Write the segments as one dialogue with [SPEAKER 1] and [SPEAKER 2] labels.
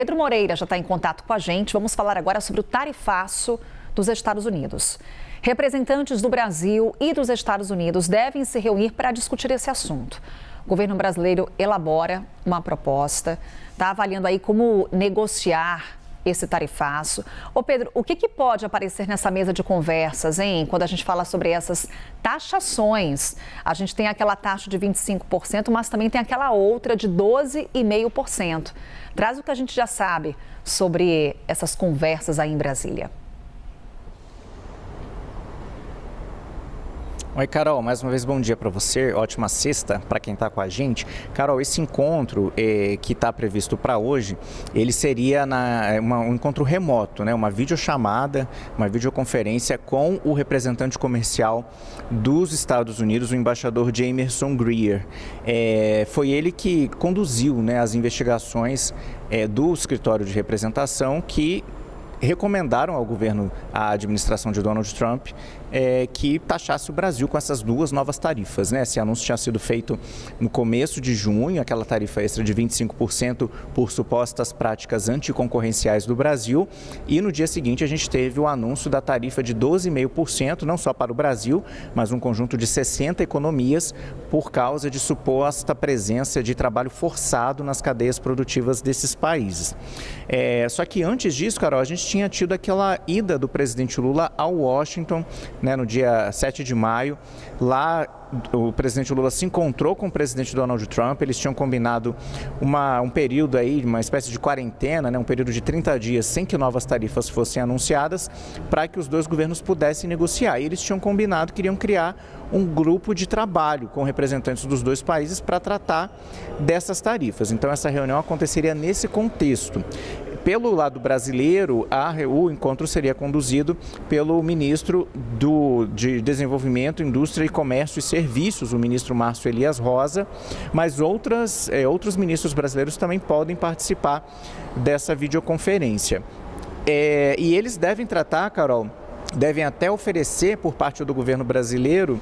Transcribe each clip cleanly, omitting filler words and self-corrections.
[SPEAKER 1] Pedro Moreira já está em contato com a gente. Vamos falar agora sobre o tarifaço dos Estados Unidos. Representantes do Brasil e dos Estados Unidos devem se reunir para discutir esse assunto. O governo brasileiro elabora uma proposta, está avaliando aí como negociar esse tarifaço. Ô Pedro, o que pode aparecer nessa mesa de conversas, hein? Quando a gente fala sobre essas taxações, a gente tem aquela taxa de 25%, mas também tem aquela outra de 12,5%. Traz o que a gente já sabe sobre essas conversas aí em Brasília.
[SPEAKER 2] Oi, Carol, mais uma vez bom dia para você, ótima sexta para quem está com a gente. Carol, esse encontro que está previsto para hoje, ele seria um encontro remoto, né? Uma videochamada, uma videoconferência com o representante comercial dos Estados Unidos, o embaixador Jamerson Greer. Foi ele que conduziu, né, as investigações do escritório de representação que recomendaram ao governo, à administração de Donald Trump, que taxasse o Brasil com essas duas novas tarifas, né? Esse anúncio tinha sido feito no começo de junho, aquela tarifa extra de 25% por supostas práticas anticoncorrenciais do Brasil, e no dia seguinte a gente teve o anúncio da tarifa de 12,5%, não só para o Brasil, mas um conjunto de 60 economias por causa de suposta presença de trabalho forçado nas cadeias produtivas desses países. Só que antes disso, Carol, a gente tinha tido aquela ida do presidente Lula ao Washington, né, no dia 7 de maio. Lá o presidente Lula se encontrou com o presidente Donald Trump. Eles tinham combinado um período aí, uma espécie de quarentena, né, um período de 30 dias sem que novas tarifas fossem anunciadas, para que os dois governos pudessem negociar. E eles tinham combinado, queriam criar um grupo de trabalho com representantes dos dois países para tratar dessas tarifas. Então essa reunião aconteceria nesse contexto. Pelo lado brasileiro, o encontro seria conduzido pelo ministro de Desenvolvimento, Indústria e Comércio e Serviços, o ministro Márcio Elias Rosa, mas outros ministros brasileiros também podem participar dessa videoconferência. E eles devem tratar, Carol, devem até oferecer por parte do governo brasileiro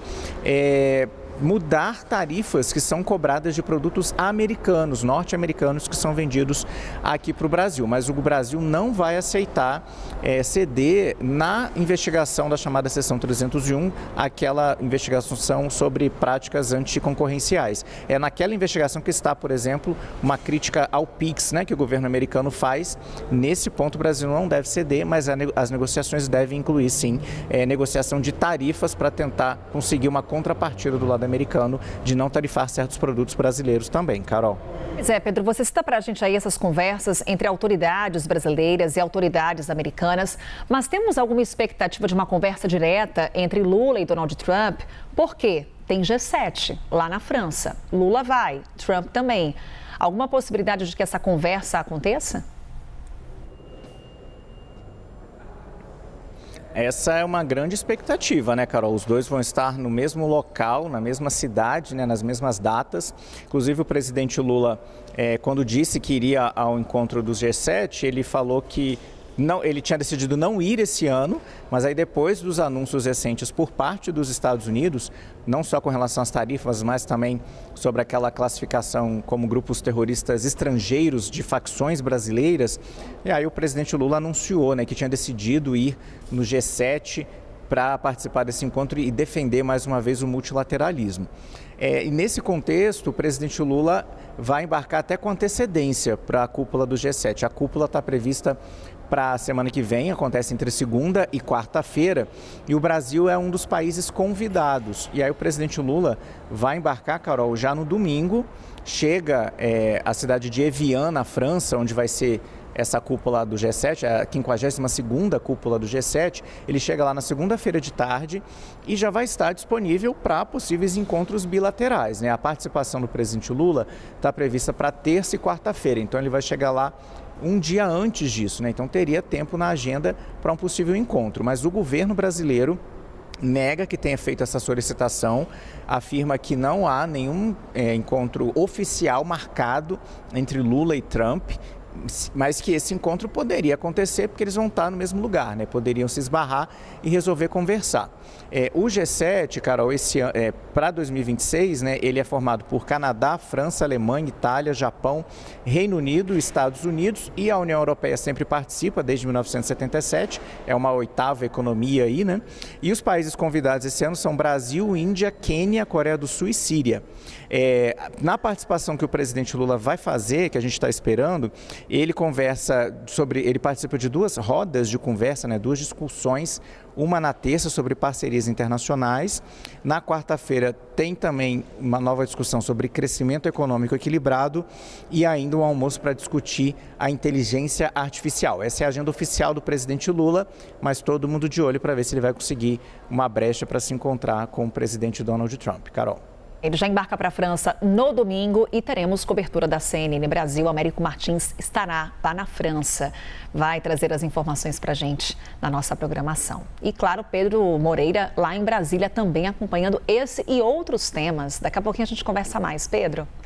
[SPEAKER 2] mudar tarifas que são cobradas de produtos americanos, norte-americanos, que são vendidos aqui para o Brasil. Mas o Brasil não vai aceitar ceder na investigação da chamada Seção 301, aquela investigação sobre práticas anticoncorrenciais. É naquela investigação que está, por exemplo, uma crítica ao PIX, né, que o governo americano faz. Nesse ponto, o Brasil não deve ceder, mas as negociações devem incluir, sim, negociação de tarifas para tentar conseguir uma contrapartida do lado americano de não tarifar certos produtos brasileiros também. Carol.
[SPEAKER 1] Pois é, Pedro, você cita para a gente aí essas conversas entre autoridades brasileiras e autoridades americanas, mas temos alguma expectativa de uma conversa direta entre Lula e Donald Trump? Por quê? Tem G7 lá na França. Lula vai, Trump também. Alguma possibilidade de que essa conversa aconteça?
[SPEAKER 2] Essa é uma grande expectativa, né, Carol? Os dois vão estar no mesmo local, na mesma cidade, né, nas mesmas datas. Inclusive, o presidente Lula, quando disse que iria ao encontro dos G7, ele falou que ele tinha decidido não ir esse ano, mas aí depois dos anúncios recentes por parte dos Estados Unidos, não só com relação às tarifas, mas também sobre aquela classificação como grupos terroristas estrangeiros de facções brasileiras, e aí o presidente Lula anunciou, né, que tinha decidido ir no G7 para participar desse encontro e defender mais uma vez o multilateralismo. E nesse contexto, o presidente Lula vai embarcar até com antecedência para a cúpula do G7. A cúpula está prevista para a semana que vem, acontece entre segunda e quarta-feira, e o Brasil é um dos países convidados. E aí o presidente Lula vai embarcar, Carol, já no domingo, chega à cidade de Evian, na França, onde vai ser essa cúpula do G7, a 52ª cúpula do G7, ele chega lá na segunda-feira de tarde e já vai estar disponível para possíveis encontros bilaterais, né? A participação do presidente Lula está prevista para terça e quarta-feira, então ele vai chegar lá um dia antes disso, né? Então teria tempo na agenda para um possível encontro, mas o governo brasileiro nega que tenha feito essa solicitação, afirma que não há nenhum encontro oficial marcado entre Lula e Trump, mas que esse encontro poderia acontecer porque eles vão estar no mesmo lugar, né? Poderiam se esbarrar e resolver conversar. O G7, Carol, para 2026, né, ele é formado por Canadá, França, Alemanha, Itália, Japão, Reino Unido, Estados Unidos, e a União Europeia sempre participa desde 1977, é uma oitava economia aí, né? E os países convidados esse ano são Brasil, Índia, Quênia, Coreia do Sul e Síria. Na participação que o presidente Lula vai fazer, que a gente está esperando, ele participa de 2 rodas de conversa, né, 2 discussões, uma na terça sobre parcerias internacionais. Na quarta-feira tem também uma nova discussão sobre crescimento econômico equilibrado e ainda um almoço para discutir a inteligência artificial. Essa é a agenda oficial do presidente Lula, mas todo mundo de olho para ver se ele vai conseguir uma brecha para se encontrar com o presidente Donald Trump. Carol.
[SPEAKER 1] Ele já embarca para a França no domingo e teremos cobertura da CNN Brasil. Américo Martins estará lá na França. Vai trazer as informações para a gente na nossa programação. E, claro, Pedro Moreira lá em Brasília também acompanhando esse e outros temas. Daqui a pouquinho a gente conversa mais. Pedro.